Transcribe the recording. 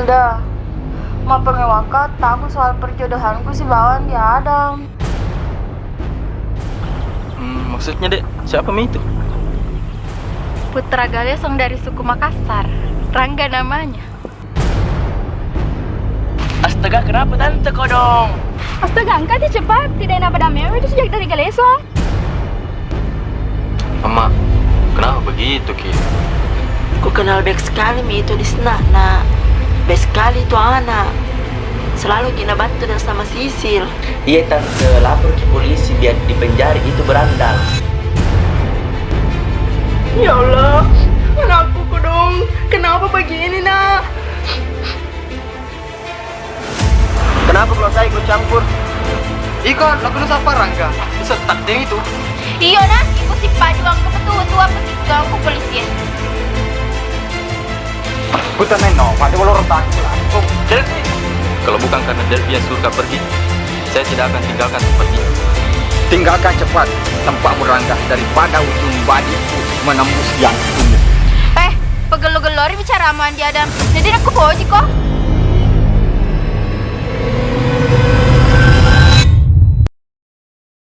Hilda, ma pengewakat takut soal perjodohanku si Bawan di Adam. Maksudnya dek, siapa Mi itu? Putra Galesong dari suku Makassar, Rangga namanya. Astaga, kenapa tante kau dong? Astaga, angkat ya cepat. Tidak enak pada mewah itu sejak dari Galesong. Mama, kenapa begitu Ki? Ku kenal baik sekali Mi itu di sana, nak. Baik sekali itu anak. Selalu kena bantu dan sama Sisil. Iya tante, lapor ke polisi biar di penjara itu berandal. Ya Allah, anakku kok dong. Kenapa begini, nak? Kenapa kalau saya ikut campur? Ikon, lagu lu siapa Rangga? Setak deh itu. Iya nah, ibu si pajuang ke petua petikang ke polisi. Putar neno, pada bolor tak Oh, Delphi. Kalau bukan karena Delphi yang suruh kau pergi, saya tidak akan tinggalkan tempat ini. tinggalkan cepat tempatmu Rangga daripada ujung badiku menembus yang sumur. Pegel-gelori bicara sama Andi Adam. Jadi aku boji kok.